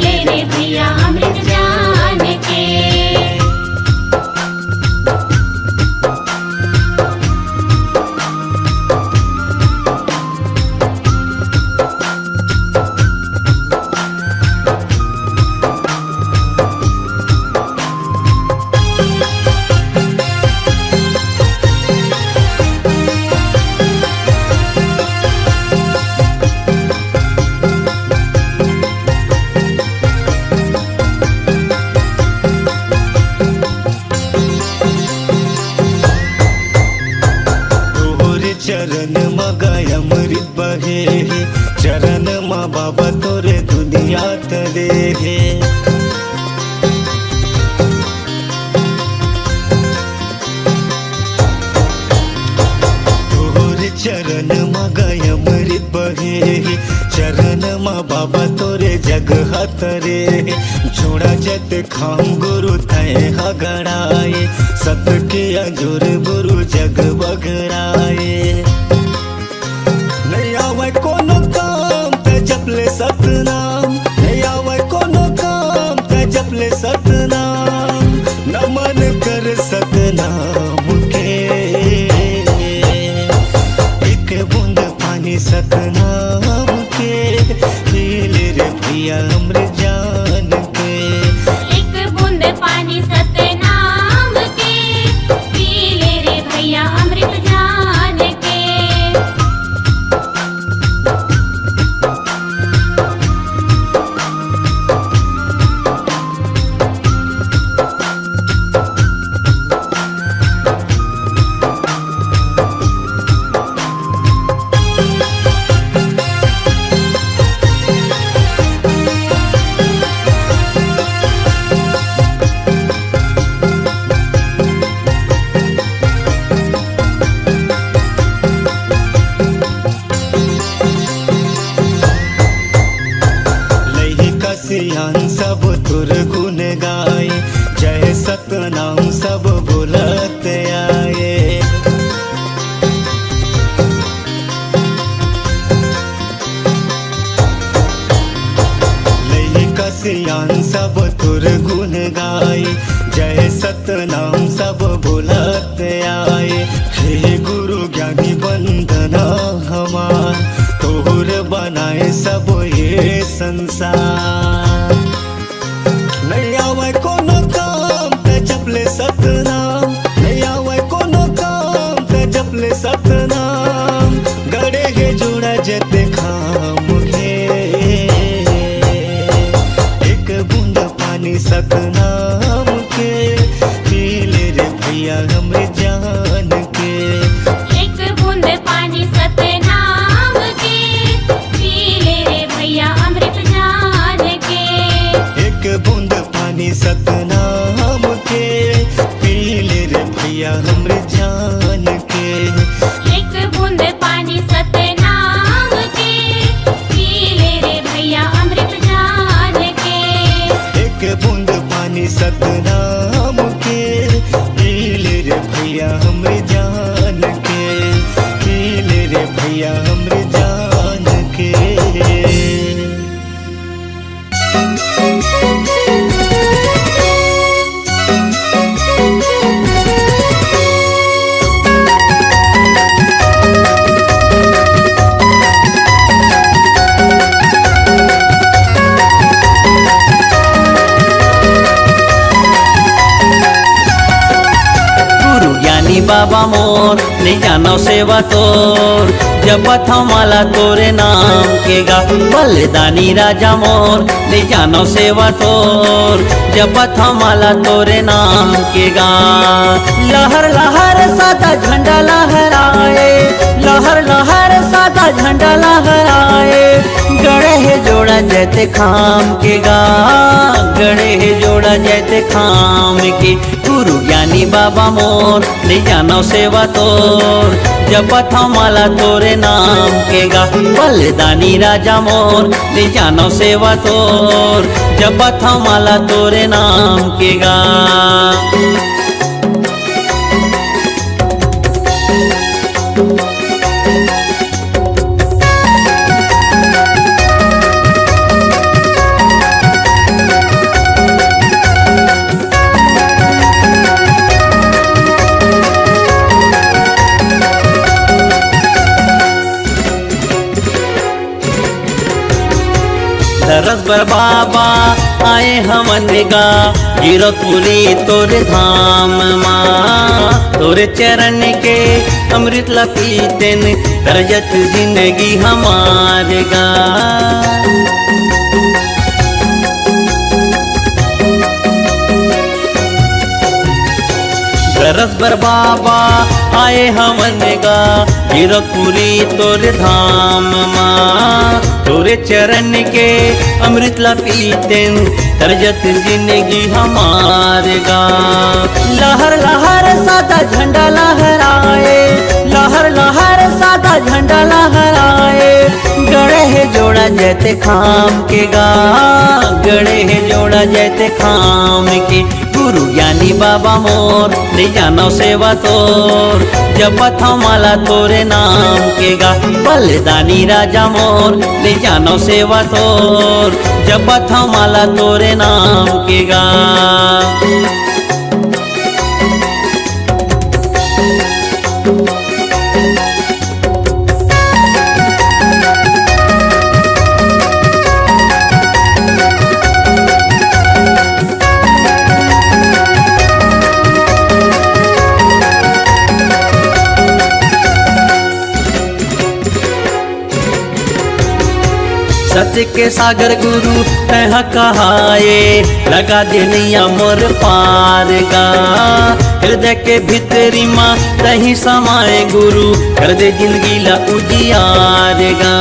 ले रे भैया अमृत जान के। चरण मगाय अमृत बहे चरण मा बाबा तोरे दुनिया तरे हे। तोरे चरण मगाय अमृत बहे चरण मा बाबा तोरे जग हातरे। जोड़ा जत खाम गुरु तय हगड़ाए सत के अंजुर गुरु जग बगड़ाए। नहीं आवे कोनो काम ते जपले सतनाम, नहीं आवे कोनो काम ते जपले सतनाम। नमन कर सतनाम के एक बूंद पानी सतनाम के पी ले रे भैया अमृत जान के। एक बूंद पानी सतनाम के पी ले रे भैया अमृत जान के। सियान सब तुर गुण गाए जय सतनाम सब बुलत आए। लई का सियान सब तुर गुण गाए जय सतनाम सब बुलत आए। हे गुरु ज्ञानी वंदना हमार तोर बनाए सब ये संसार। नहीं आवे कोनो काम ते जपले सतनाम, नहीं आवे कोनो काम ते जपले सतनाम। गड़े हे जुड़ा जते खाम घे एक बूंद पानी सतनाम के पी ले रे भैया अमृत जान के। एक बूंद पानी सतनाम के पी ले रे भैया अमृत जान के। एक बूंद पानी सतनाम के पी ले रे भैया अमृत जान के। एक बूंद पानी सतनाम के पी ले रे भैया अमृत जान के। एक बूंद पानी सतनाम के पी ले रे भैया अमृत जान के। पी ले रे भैया अमृत जान के। बाबा मोर ले जानो सेवा तोर जपत हमाला तोरे नाम के गा। बलिदानी राजा मोर ले जानो सेवा तोर जपत हमाला तोरे नाम के गा। लहर लहर सादा झंडा लहराए, लहर लहर सादा झंडा लहराए। गड़े है जोड़ा जैते खाम के गा, गड़े है जोड़ा जैते खाम के। गुरु ज्ञानी बाबा मोर ले जानो सेवा तोर जपत हमाला तोरे नाम के गा। बलिदानी राजा मोर ले जानो सेवा तोर जपत हमाला तोरे नाम के गा। पर बाबा आए हमन गा गिरपुरी तोरे धाम माँ तोरे चरण के अमृत लपीतेन तरजत जिंदगी हमार गा रस बर बाबा आए हमन गा गिरपुरी तोरे धाम माँ तोरे चरण के अमृत लपीतेन तरजत जिंदगी हमार गा लहर लहर सादा झंडा लहराए लहर लहर सादा झंडा लहराए गड़े है जोड़ा जैते खाम के गा गड़े है जोड़ा जैते खाम के गुरु ज्ञानी बाबा मोर ले जानो सेवा तोर जपत माला तोरे नाम के गा बलिदानी राजा मोर ले जानो सेवा तोर जपत माला तोरे नाम के गा सत्य के सागर गुरु तह कहाए लगा दे नैया मोर पार गा हृदय के भीतरी माँ तही समाए गुरु कर दे जिंदगी ला उजियार गा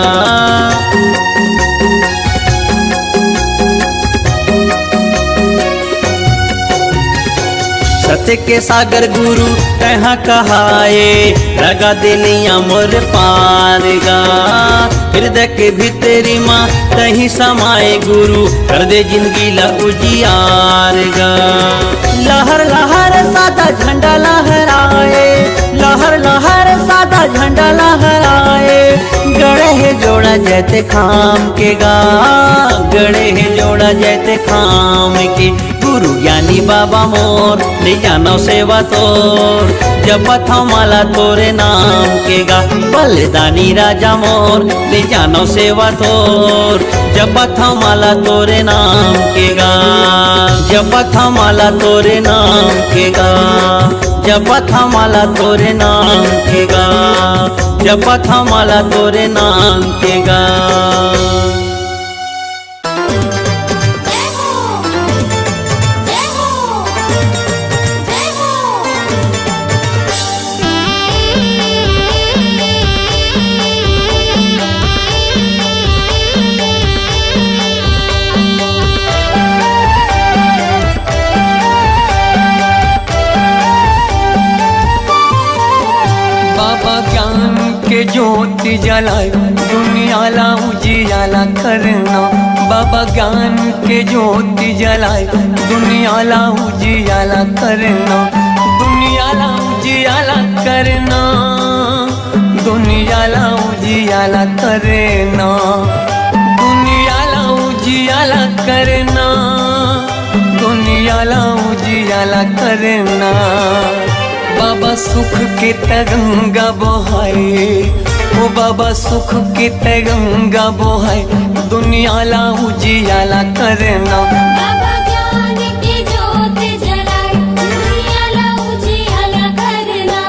सत्य के सागर गुरु तह कहाए लगा दे नैया मोर पार गा हृदय के भीतरी माँ तही समाए गुरु कर दे जिंदगी ला उजियार गा लहर लहर सादा झंडा लहराए लहर लहर सादा झंडा लहराए गड़े है जोड़ा जैते खाम के गा गड़े है जोड़ा जैते खाम के गुरु ज्ञानी बाबा मोर ले जानो सेवा तोर जपत माला तोरे नाम के गा बलिदानी राजा मोर ले जानो सेवा तोर जपत माला तोरे नाम के गा जपत माला तोरे नाम के गा जपत माला तोरे नाम के गा जपत माला तोरे नाम के गा के ज्योति जलाए दुनिया ला उजियाला करना बाबा ज्ञान के ज्योति जलाए दुनिया ला उजियाला करना दुनिया ला उजियाला करना दुनिया ला उजियाला करना दुनिया ला उजियाला करना दुनिया ला उजियाला करना बाबा सुख के तरंगा बहाए ओ बाबा सुख के तरंगा बहाए दुनिया ला उजियाला करना बाबा ज्ञान की ज्योत जलाए दुनिया ला उजियाला करना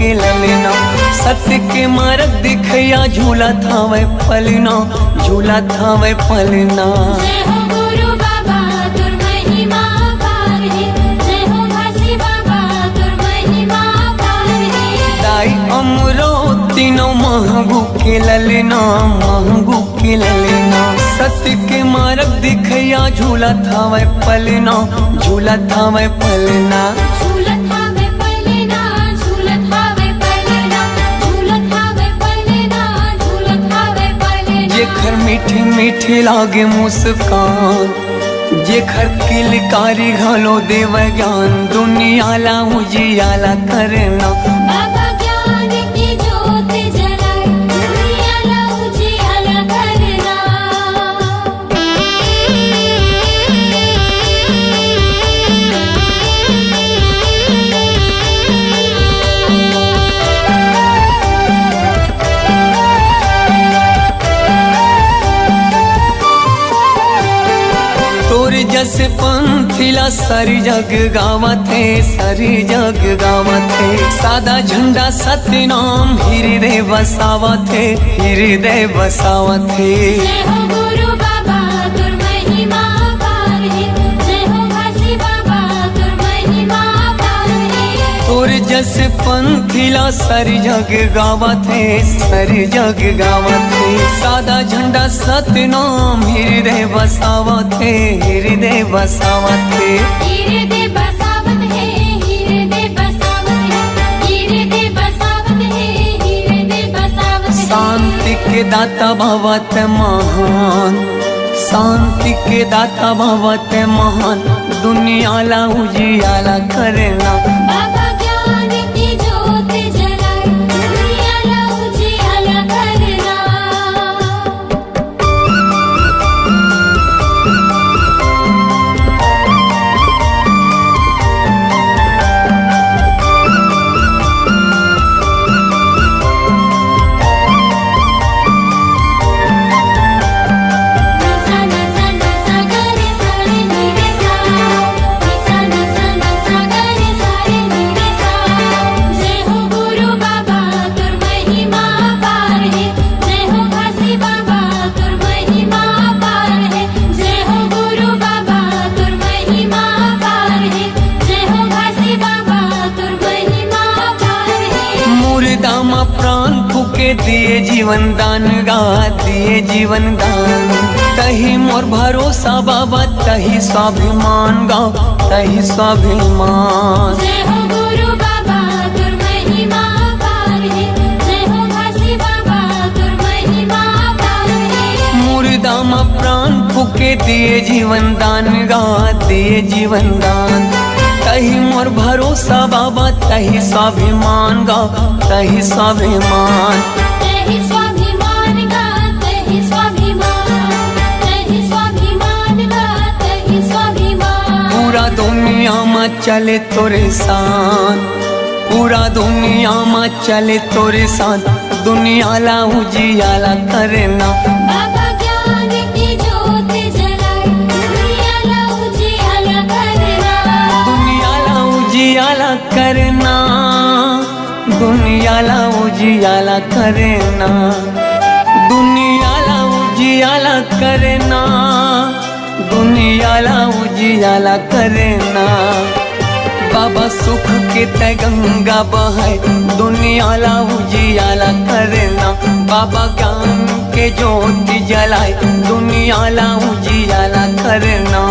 ललना सत्य के मार्ग दिखया झूला थावे पलना झूला थावे पलना जय हो गुरु बाबा तुर महिमा पार है जय हो घासी बाबा तुर महिमा पार है दाई अमरो तीनों मह महंगू के ललना महंगू के ललना सत्य के मार्ग दिखैया झूला थावे पलना झूला थावे पलना झूलत हावे पलना झूलत हावे पलना झूलत हावे पलना झूलत हावे पलना जेखर मीठी मीठी लागे मुस्कान जेखर किलकारी घालो देव ज्ञान दुनिया ला उजियाला करना बाबा ज्ञान की ज्योत जलाए दुनिया ला उजियाला करना तोर जस पंथिला सारी जग गावत है सारी जग गावत है सादा झंडा सत्य नाम हृदय बसावत है हृदय बसावत है जय हो गुरु बाबा तुर महिमा पार है जय हो घासी बाबा तुर महिमा पार है तोर जस पंथिला सारी जग गावत है सारी जग गावत है सादा झंडा सत्य नाम हृदय बसावत है हृदय बसावत है हृदय बसावत है हृदय बसावत है हृदय बसावत है हृदय बसावत है शांति के दाता भवत महान शांति के दाता भवत महान दुनिया ला उजियाला करना बाबा ज्ञान की ज्योत जलाए दुनिया ला उजियाला करना सा सा सा सा ग रे सा रे नि रे सा सा सा ग रे सा रे नि रे सा जय हो गुरु बाबा तुर महिमा पार है जय हो घासी बाबा तुर महिमा पार है जय हो गुरु बाबा तुर महिमा पार है जय हो घासी बाबा तुर महिमा पार है मुर्दा मा प्राण फूके दिए जीवन दान गा दिए जीवन दान तही मोर भरोसा बाबा तही स्वाभिमान गा तही स्वाभिमान जय हो गुरु बाबा तुर महिमा पार है जय हो घासी बाबा तुर महिमा पार है मुर्दा मा प्राण फूके दिए जीवन दान गा दिए जीवन दान तही मोर भरोसा बाबा तही स्वाभिमान गा तही स्वाभिमान तहि स्वाभिमान गा तहि स्वाभिमान तहि स्वाभिमान गा तहि स्वाभिमान पूरा दुनिया में चले तोरे सान पूरा दुनिया में चले तोरे सान दुनिया ला उजियाला करना बाबा ज्ञान की ज्योत जलाए दुनिया ला उजियाला करना दुनिया ला उजियाला करना दुनिया ला उजियाला करना दुनिया ला उजियाला करना दुनिया ला उजियाला करना बाबा सुख के ते गंगा बहाय दुनिया ला उजियाला करना बाबा ज्ञान के ज्योति जलाए दुनिया ला उजियाला करना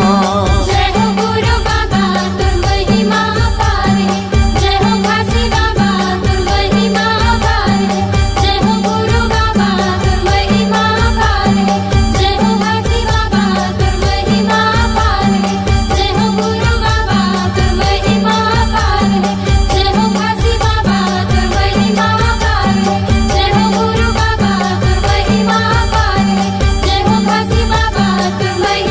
जय हो गुरु बाबा तुर महिमा पार है जय हो घासी बाबा तुर महिमा पार है जय हो गुरु बाबा तुर महिमा पार है जय हो घासी बाबा तुर महिमा पार है जय हो गुरु बाबा तुर महिमा पार है जय हो घासी बाबा तुर महिमा पार है जय हो गुरु बाबा तुर महिमा पार है जय हो घासी बाबा तुर महिमा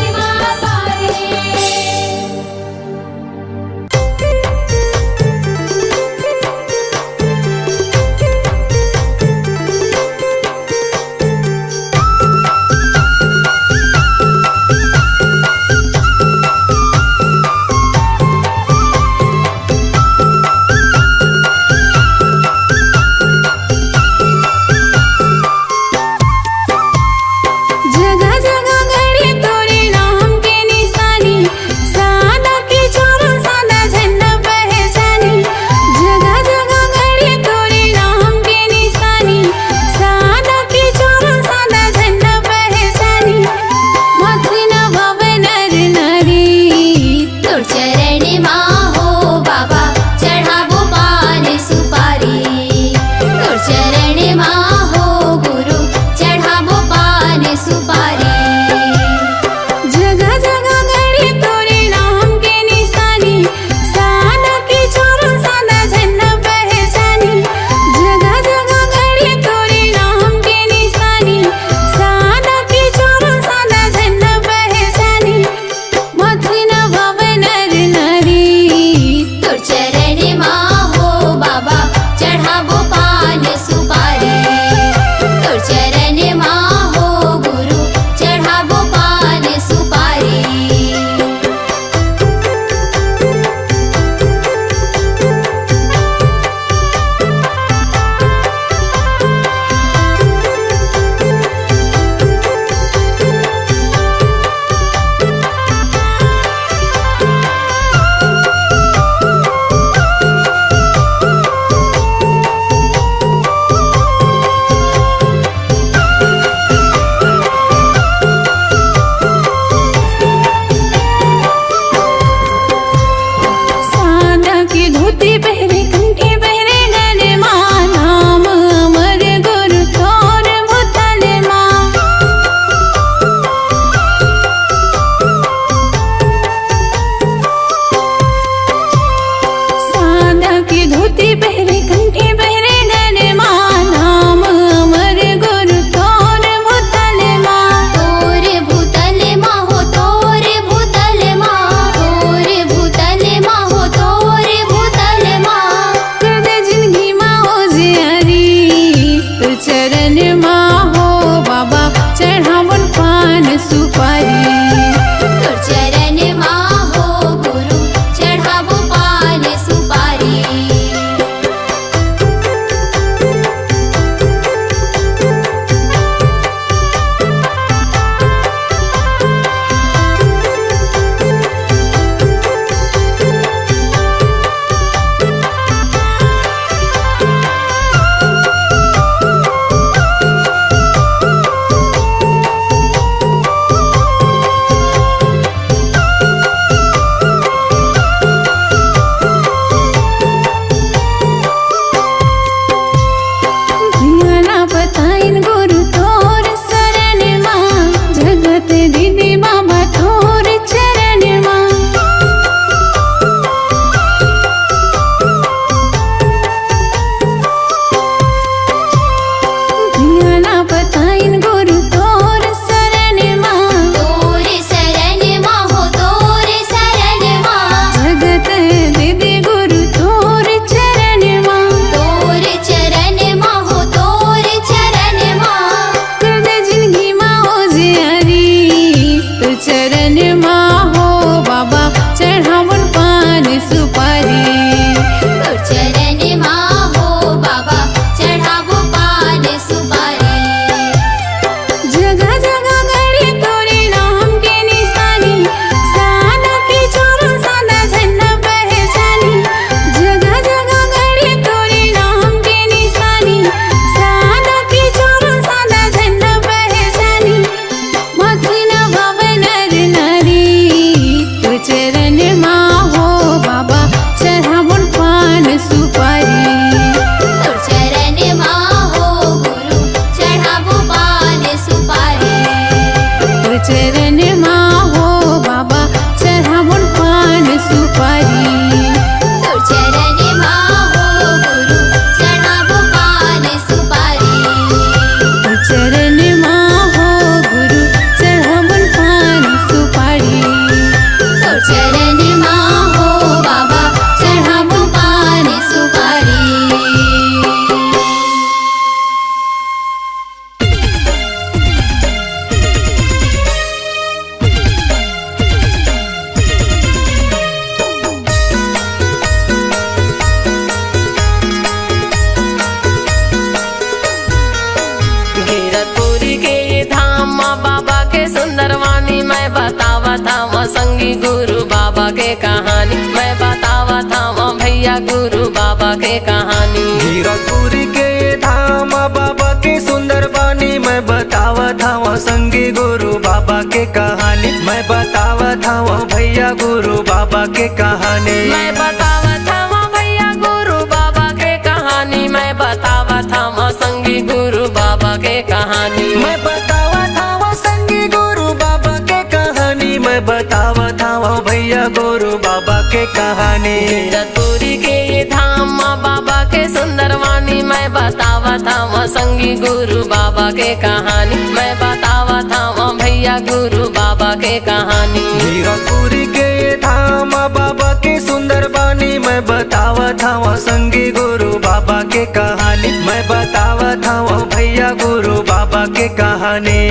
के कहानी। हीरापुरी के धाम बाबा के सुंदर बानी, मैं बतावत हूँ संगी गुरु बाबा के कहानी। मैं बतावत हूँ भैया गुरु बाबा के कहानी। मैं बतावत हूँ भैया गुरु बाबा के कहानी। मैं बतावत हूँ संगी गुरु बाबा के कहानी। मैं बतावत हूँ संगी गुरु बाबा के कहानी। मैं बतावत हूँ भैया गुरु बाबा के कहानी। हीरतपुरी के धाम बाबा के सुंदर वाणी, मैं बतावत हूँ संगी गुरु बाबा के कहानी। मैं बतावत हूँ भैया गुरु बाबा के कहानी। हीरापुरी के धाम बाबा के सुंदर बानी, मैं बतावत हूँ संगी गुरु बाबा के कहानी। मैं बतावत हूँ भैया गुरु बाबा के कहानी।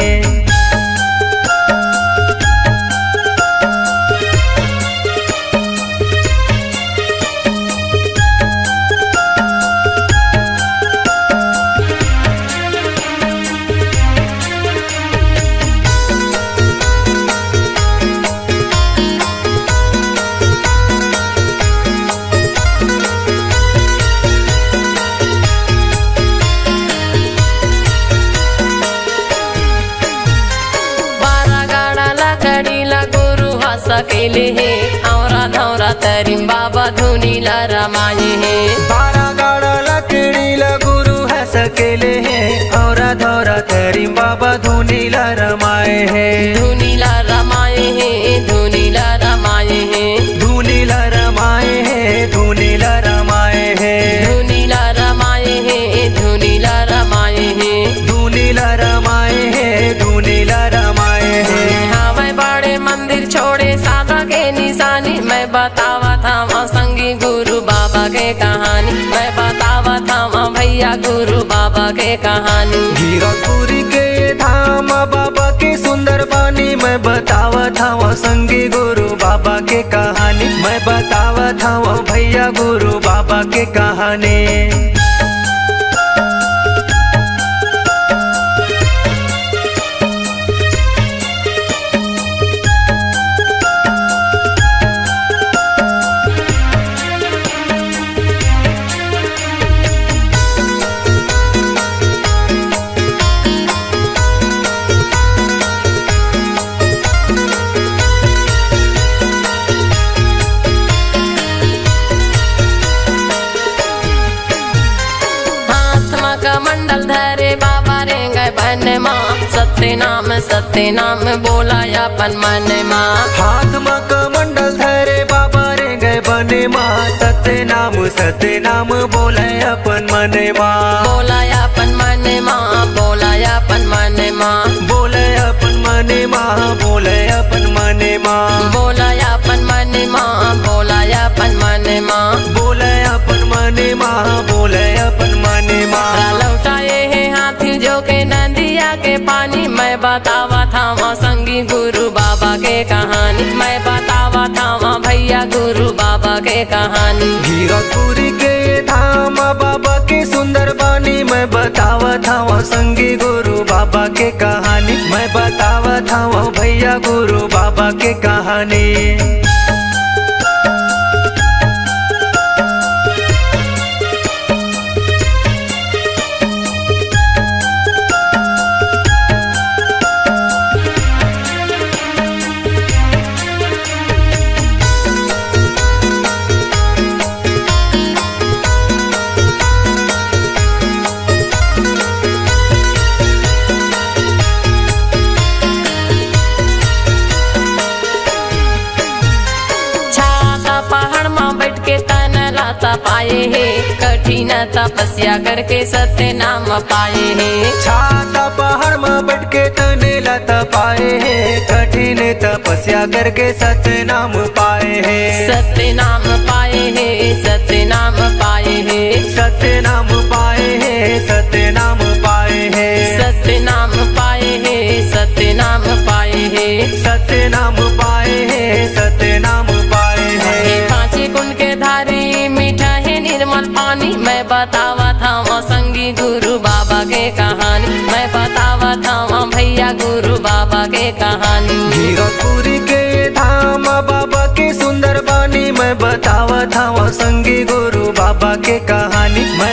सकेले है औरा धौरा तरीम बाबा धुनी ला रमाए है। 12 गाड़ा लकड़ी ला गुरु है सकेले है, औरा धौरा तरीम बाबा धुनी ला रमाए है। धुनी ला रमाए है, धुनी ला रमाए है, धुनी ला रमाए है, धुनी ला रमाए है, धुनी ला रमाए है, धुनी ला रमाए है, धुनी ला रमाए है, धुनी ला रमाए है। हाँ मैं बड़े मंदिर छोड़े सादा के निशानी, मैं बतावत हूँ संगी गुरु बाबा के कहानी। मैं बतावत हूँ भैया गुरु बाबा के कहानी। हीरापुरी के धाम बाबा के सुंदर बानी, मैं बतावत हूँ संगी गुरु बाबा के कहानी। मैं बतावत हूँ भैया गुरु बाबा के कहानी। मंडल धरे बाबा रेंगे बन माँ, सत्य नाम बोलाया पन मन माँ। हाथ में कमंडल धरे बाबा रेंगे बने माँ, सत्य नाम बोले अपन मने माँ। बोलाया पन मन माँ, बोलाया पन मन माँ, बोले अपन मने माँ, बोले अपन मने माँ, बोलाया पन मन माँ, बोलाया पन मन माँ, बोले अपन मने माँ, बोले अपन मने माँ। लौटाए है हाथी जो के नंदिया के पानी, मैं बतावत हूँ संगी गुरु बाबा के कहानी। मैं बतावत हूँ भैया गुरु बाबा के कहानी। हीरापुरी के धाम बाबा के सुंदर बानी, मैं बतावत हूँ संगी गुरु बाबा के कहानी। मैं बतावत हूँ भैया गुरु बाबा के कहानी। पाए है कठिन तपस्या करके सत्य नाम पाए है। छाता पहाड़ में बैठ के तने लता पाए है, कठिन तपस्या करके सत्य नाम पाए है। सत्य नाम पाए है, सत्य नाम पाए है, सत्य नाम पाए है, सत्य नाम पाए है, सत्य नाम पाए है, सत्य नाम पाए है, सत्य नाम पाए है, सत्य नाम पाए है। पांच कुंड के धारी मीठा है निर्मल पानी, मैं बतावत हूँ संगी गुरु बाबा के कहानी। मैं बतावत हूँ भैया गुरु बाबा के कहानी। हीरापुरी के धाम बाबा के सुंदर बानी, मैं बतावत हूँ संगी गुरु बाबा के कहानी।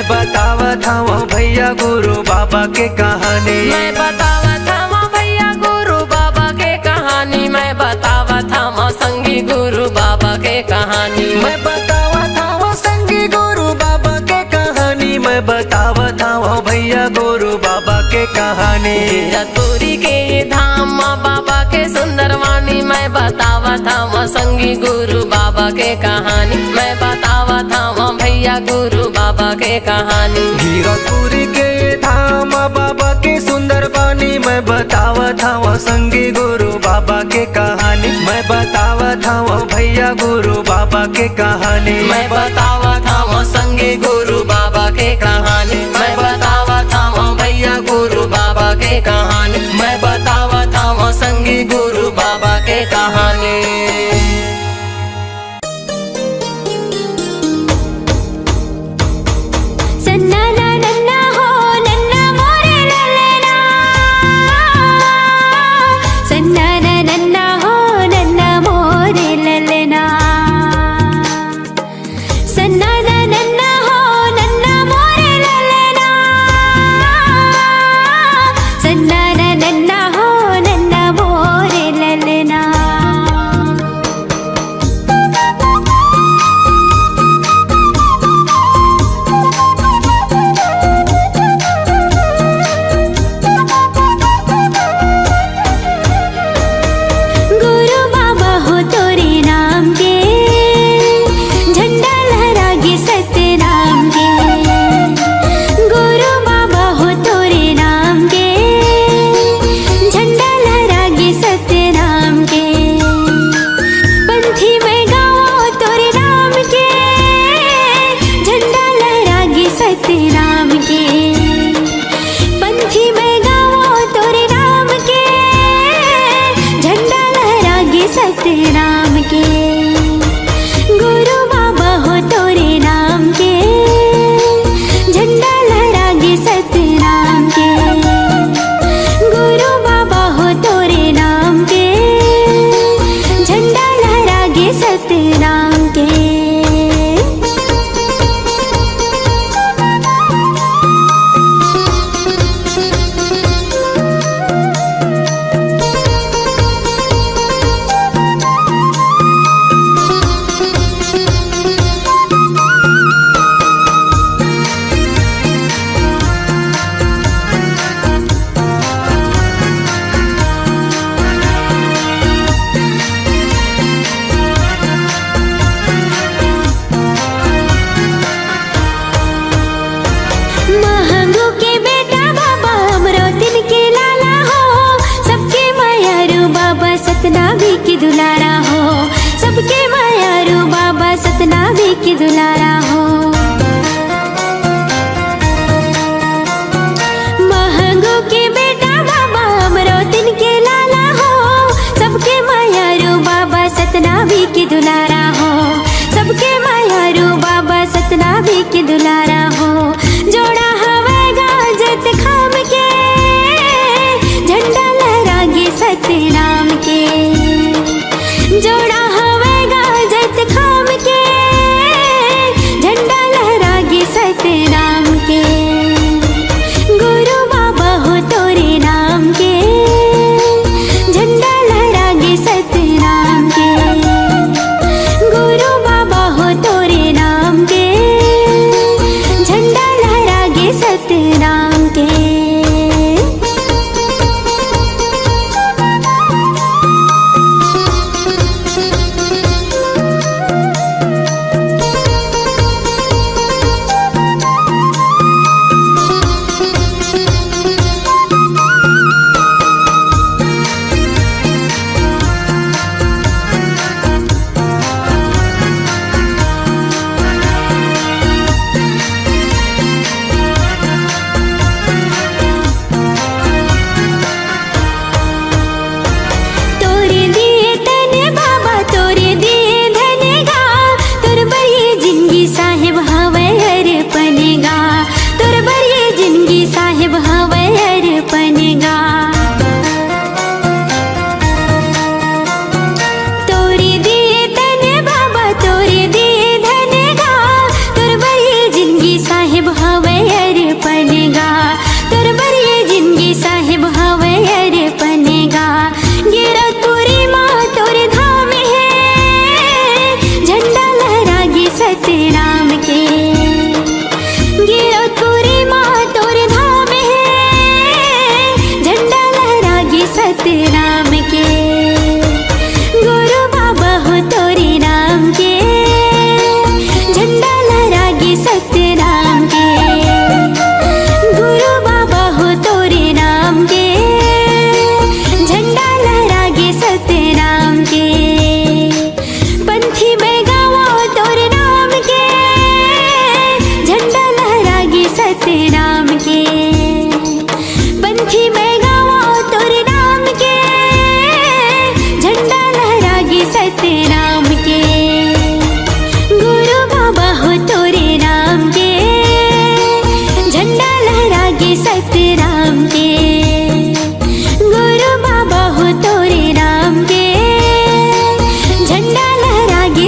बतावत हूँ भैया गुरु बाबा के कहानी। मैं बतावत हूँ भैया गुरु बाबा के कहानी। मैं बतावत हूँ संगी गुरु बाबा के कहानी। मैं बतावत हूँ संगी गुरु बाबा के कहानी। मैं बतावत हूँ भैया गुरु बाबा के कहानी। कीरतपुरी के धाम बाबा के सुंदर वाणी। मैं बतावत हूँ संगी गुरु बाबा के कहानी। मैं बतावत हूँ भैया गुरु बाबा के कहानी। कीरतपुरी के धाम बाबा के सुंदर वाणी। मैं बतावत हूँ संगी गुरु बाबा के कहानी। मैं बतावत हूँ भैया गुरु बाबा के कहानी। मैं बतावत हूँ संगी गुरु बाबा के कहानी। मैं बतावत हूँ भैया गुरु बाबा के कहानी। मैं बतावत हूँ संगी गुरु बाबा के कहानी। सन्नाना नन्ना हो नन्ना मोरे ललना, सन्नाना नन्ना हो नन्ना मोरे ललना, सन्नाना नन्ना हो नन्ना मोरे ललना, सन्नाना नन्ना हो नन्ना मोरे ललना। गुरु बाबा हो तोरे नाम के, झंडा लहरागे सत्य नाम के। गुरु बाबा हो तोरे नाम के, झंडा लहरागे सत्य नाम के। पंथी में गाओ तोरे नाम के, झंडा लहरागे सत्य नाम के। पंथी में गाओ तोरे नाम के, झंडा लहरागे सत्य नाम के। गुरु बाबा हो तोरे नाम के, झंडा लहरागे सत्य नाम के। गुरु बाबा हो तोरे नाम के, झंडा लहरागे सत्य नाम के। महंगू के बेटा बाबा अमरोतिन के लाला हो, सबके मायारू बाबा सतनामी की दुलारा हो, सबके मायारू बाबा सतनामी की दुलारा हो। महंगू के बेटा बाबा अमरोतिन के लाला हो, सबके मायारू बाबा सतनामी की दुलारा हो, सबके मायारू बाबा सतनामी की दुलारा हो। जोड़ा हवे गाजत खाम के, झंडा लहरागे सत्य नाम के।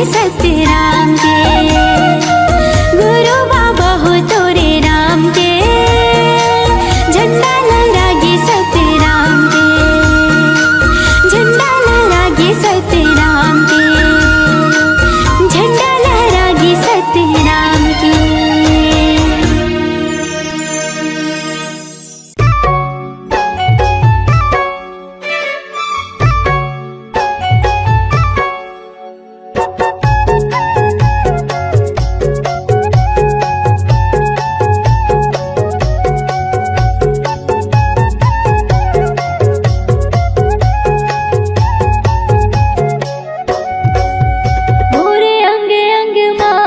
लागे सत्य राम के। गुरु बाबा हो तोरे राम के, झंडा लहरागे सत्य राम के, झंडा लहरागे सत्य राम के, झंडा लहरागे सत्य राम के। मोरे अंग अंग माँ,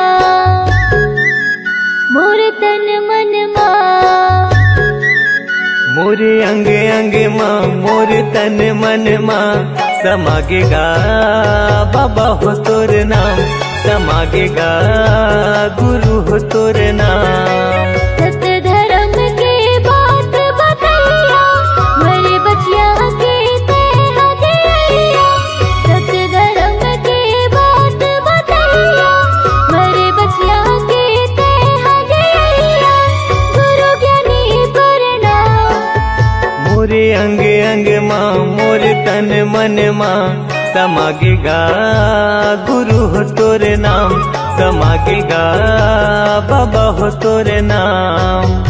मोरे तन मन माँ, मोरे अंग अंग माँ, मोरे तन मन माँ, समागेगा बाबा हो तोर नाम, समागेगा गुरु हो तोर नाम। सत्य धर्म के बात बतैया, मरे बचिया के तेरा दिया। सत्य धर्म के बात बतैया, मरे बचिया के तेरा दिया। गुरु ज्ञानी प्रणाम। मोरे अंग अंग माँ, मोरे तन मन माँ, समागेगा गुरु हो तोर नाम, समागेगा बाबा हो तोर नाम।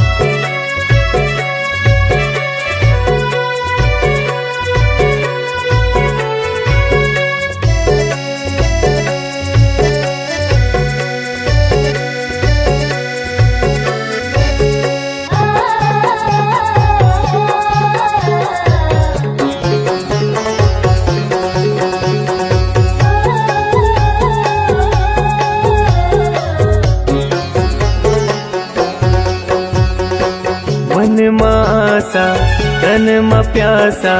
मन मासा तन म प्यासा,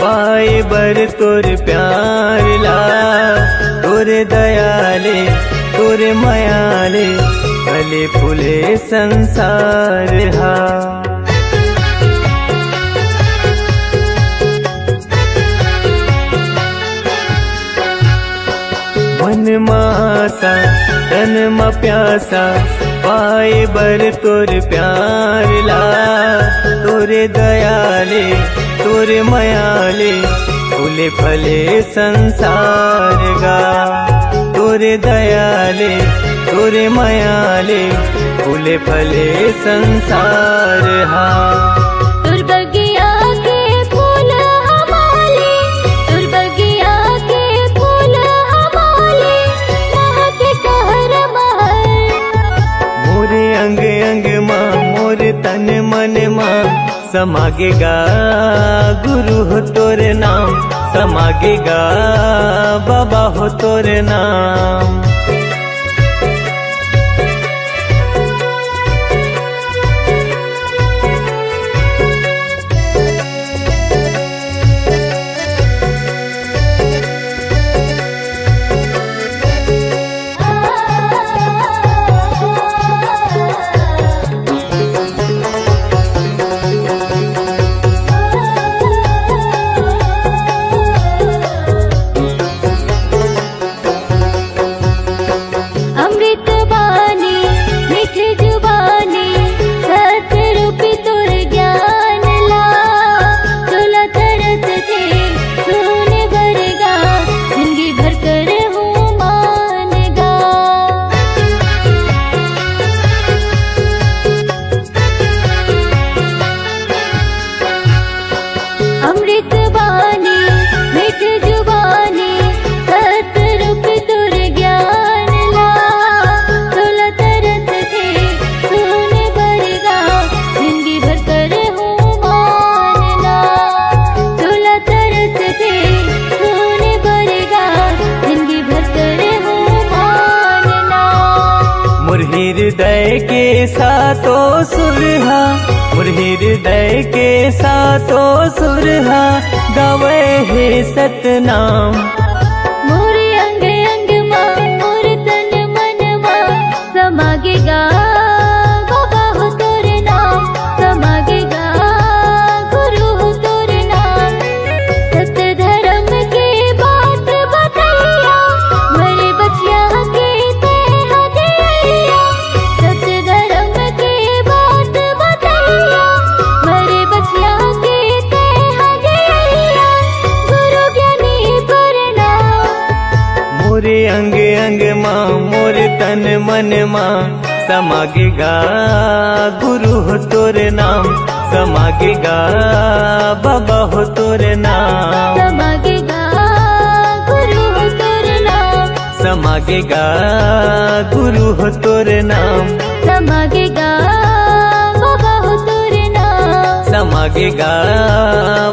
पाए बर तोर प्यार ला। तोरे दयाले तोरे मयाले, फले फूले संसार हा। मन मासा तन म प्यासा, पाए बर तोर प्यार ला। तोरे दयाले तोरे मयाले, फूले फले संसार गा। तोरे दयाले तोरे मयाले, फूले फले संसार हा। तुर बगिया के फूल हमारे, तुर बगिया के फूल हमारे, महक कहर महर। मोरे अंग अंग माँ, मोरे तन मन माँ, समागेगा गुरु हो तोर नाम, समागेगा बाबा हो तोर नाम। अमृत बानी मीठी जुबानी, सत्य रूपी तुर ज्ञान ला। तोला तरस थे सुने बरगा, जिंदगी भर कर हूँ मानगा। अमृत बानी मीठी जुबानी, सत्य रूपी तुर ज्ञान ला। तोला तरस थे सुने बरगा, जिंदगी भर कर हूँ मानना। तोला तरस थे सुने बरगा, जिंदगी भर कर हूँ मानना। मोर हृदय के सातो सुरहा, मोर हृदय के सातो सुरहा, गावे हे सतनाम। मोरे अंग अंग माँ, मोरे तन मन माँ, समागेगा बाबा हो तोर नाम, समागेगा गुरु हो तोर नाम। सत्य धर्म के बात बतैया, मरे बचिया मोरे अंग अंग माँ मोरे तन मन माँ समागेगा गुरु हो तोरे नाम, समागेगा बाबा हो तोरे नाम, समागेगा गुरु हो तोरे नाम, समागेगा गुरु हो तोरे नाम, समागेगा बाबा हो तोरे नाम, समागेगा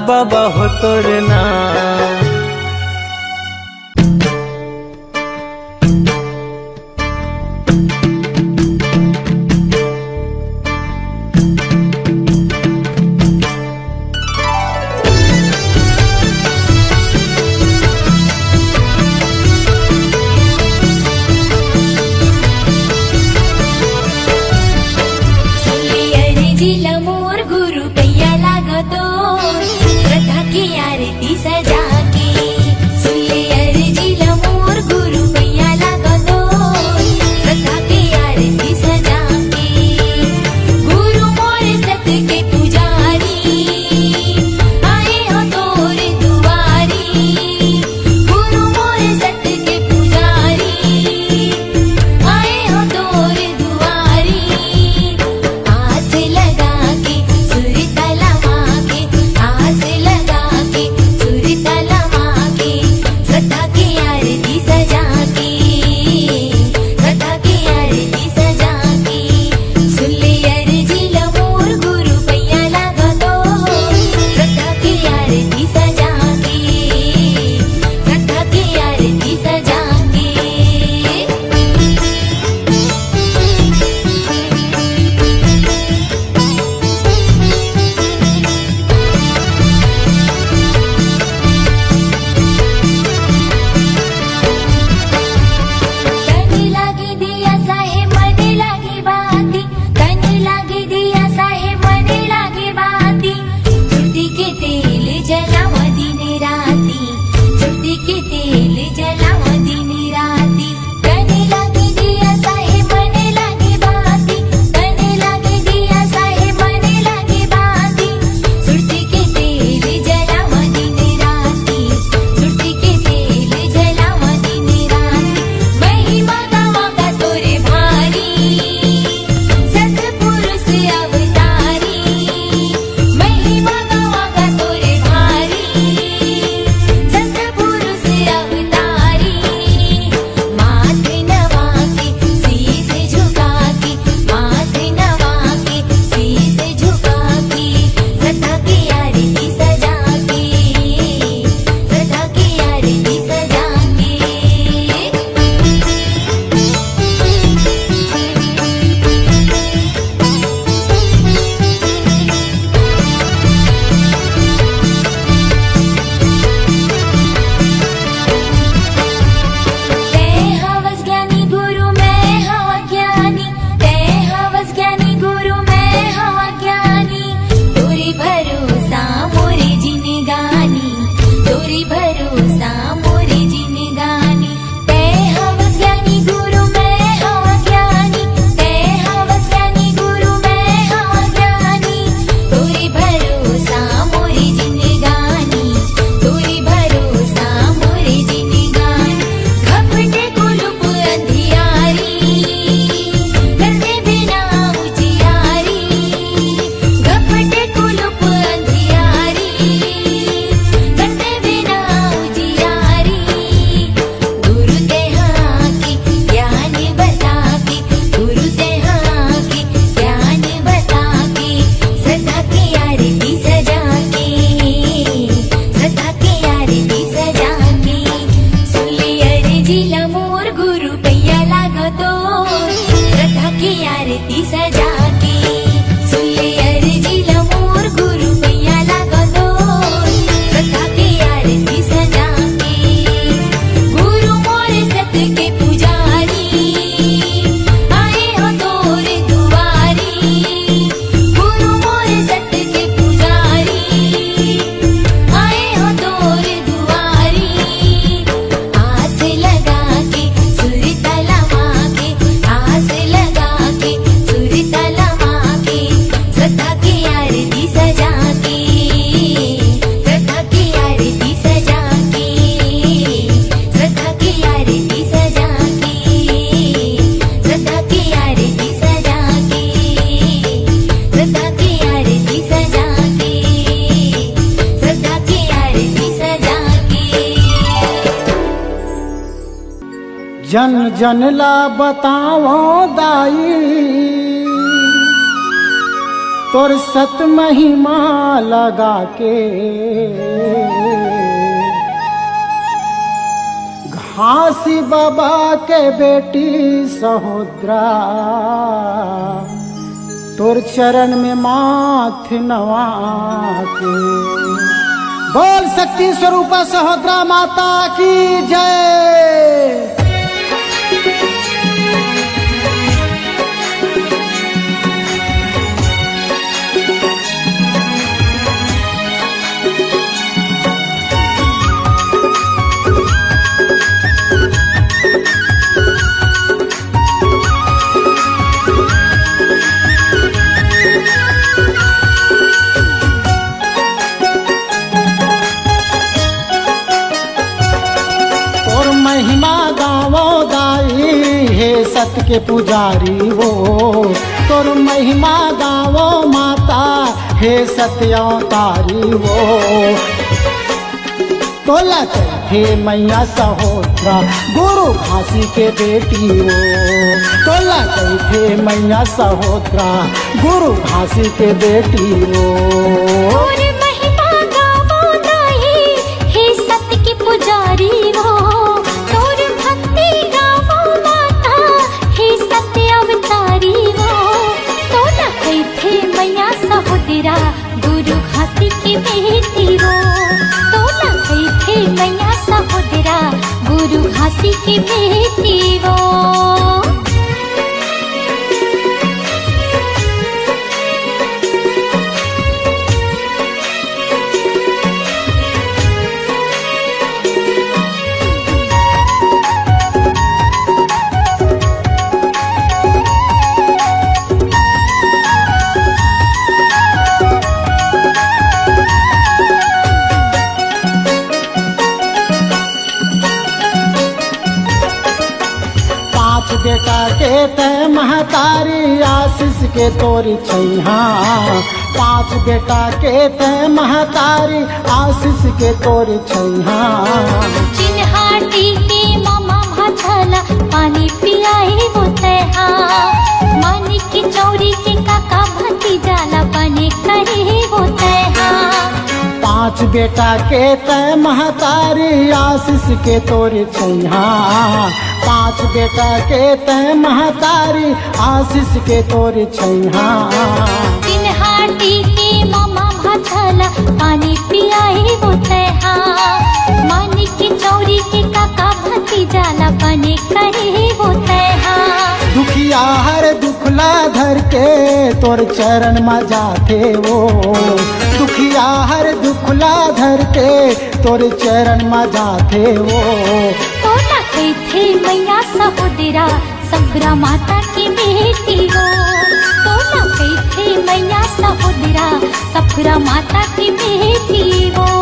बाबा हो तोरे नाम। सुरतला जन जन ला बताओ दाई तोर सत महिमा लगा के घासी बाबा के बेटी सहोदरा तोर चरण में माथ नवा के। बोल शक्ति स्वरूपा सहोदरा माता की जय। महिमा गावो दाई हे सत के पुजारी वो तोर महिमा गावो माता हे सत्यावतारी वो। तोला हे मैया सहोदरा गुरु घासी के बेटी वो। तोला हे मैया सहोदरा गुरु घासी के बेटी वो। और महिमा गावो दाई हे सत के पुजारी वो। सहोदरा गुरु घासी की बेटी वो। तोला गई थे मैया सहोदरा गुरु घासी की बेटी वो। बेटा के तय महतारी आशीष के तोरी छैहा। पांच बेटा के तय महतारी आशीष के तोरी छैहा। चिन्हाटी के मामा भाला पानी पियाए वो तैहा। मानी की चौरी के काका भतीजाला बने करे वो तैहा। पांच बेटा के तय महतारी आशीष के तोरी छैहा। पांच बेटा के तय महतारी आशीष के तोरी छैहा। चिन्हाटी के मामा भाला पानी पियाए वो तैहा। मानी की चौरी के काका भतीजाला बने करे वो तैहा। दुखिया हर दुखला धर के तोर चरण में जाते वो। दुखिया हर दुखला धर के तोर चरण में जाते वो। तोला गई थे मैया सहोदरा सखरा माता की बेटी वो। तोला गई थे मैया सहोदरा सखरा माता की बेटी वो।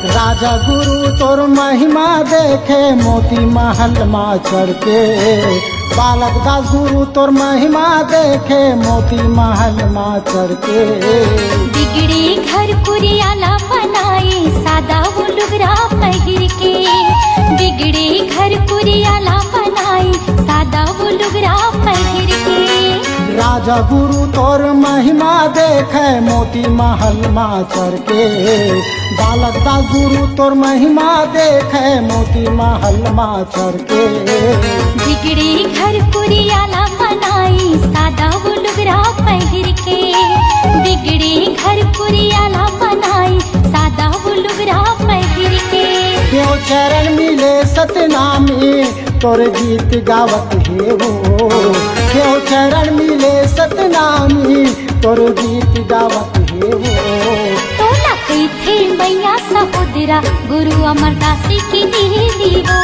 राजा गुरु तोर महिमा देखे मोती महल माँ चढ़ के। बालक दास गुरु तोर महिमा देखे मोती महल माँ चढ़ के। बिगड़े घर कुरियाला बनाए सादा वो लुगरा पहिर के। बिगड़े घर कुरियाला बनाए सादा वो लुगरा पहिर के। राजा गुरु तोर महिमा देखे मोती महल माँ चढ़ के। बालक दास गुरु तोर महिमा देखे मोती महल माँ चढ़ के। बिगड़े घर कुरियाला बनाई सादा वो लुगरा पहिर के। बिगड़े घर कुरियाला बनाई सादा वो लुगरा पहिर के। देव चरण मिले सतनामी तोर गीत गावत है वो। देव चरण मिले सतनामी तोर गीत गावत है वो। तोला गई थे मैया सहोदरा गुरु अमरदास की दीदी वो।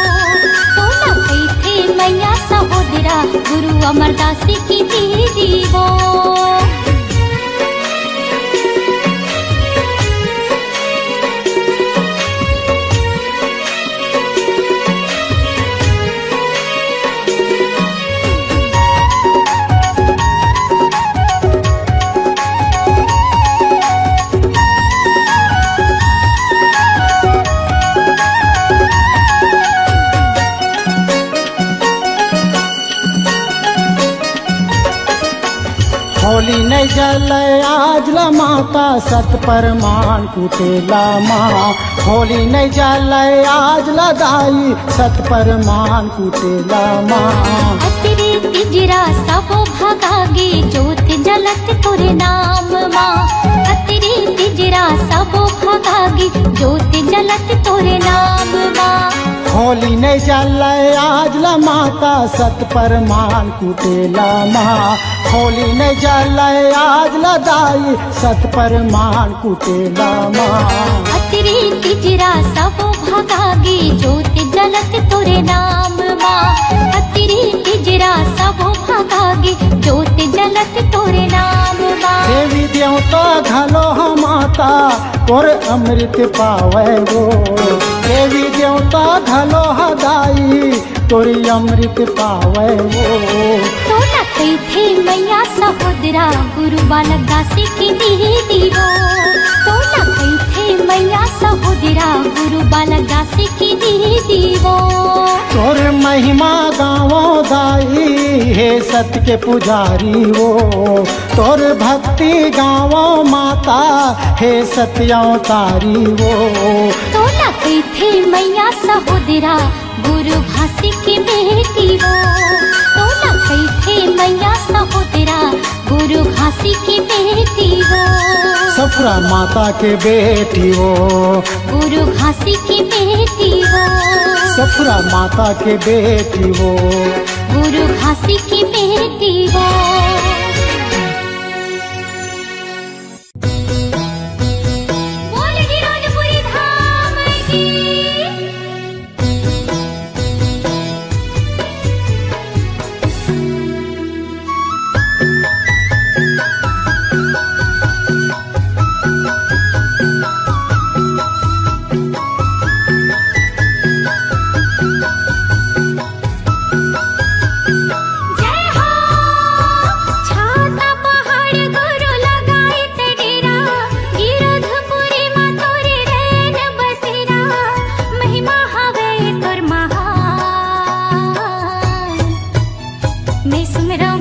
तोला गई थे थे मैया सहोदरा गुरु अमरदास की दीदी वो। होली नहीं जले आज ला माता सत परमान कुटेला माँ। होली नहीं जले आज ला दाई सत परमान कुटेला माँ। अतरी तिजरा सबो भगागे ज्योत जलत तोरे नाम माँ। अतरी तिजरा सबो भगागे ज्योत जलत तोरे नाम माँ। होली नहीं जले आज ला माता सत परमान कुटेला माँ। होली नहीं जले आज ला दाई सत परमान कुटेला माँ। अतरी तिजरा सबो भगागे ज्योत जलत तोरे नाम माँ। अतरी तिजरा सबो भगागे ज्योत जलत तोरे नाम माँ। देवी देवता घलो हम माता और अमृत पावे वो। देवी देवता घलो हदाई तोरी अमृत पावे वो। तो लखई थे मैया सहोदरा गुरु बालक दासी की दीदी वो। तो लखई थे मैया सहोदरा गुरु बालक दासी की दीदी वो। तोर महिमा गावो दाई हे सत्य के पुजारी वो। तोर भक्ति गावो माता हे सत्यावतारी वो। तो लखई थे मैया सहोदरा गुरु भासी की बेटी वो। तो लखई थे मैया सहोदरा गुरु घासी की बेटी वो। सफरा माता के बेटी वो। गुरु घासी की बेटी वो। सफरा माता के बेटी वो। गुरु घासी की बेटी वो। बोल गिरोधपुरी धाम की। जय हो छाता पहाड़ गुरु लगाई ते डेरा गिरोधपुरी माँ तोरी रैन बसेरा महिमा हवे तोर महान मैं सुमरा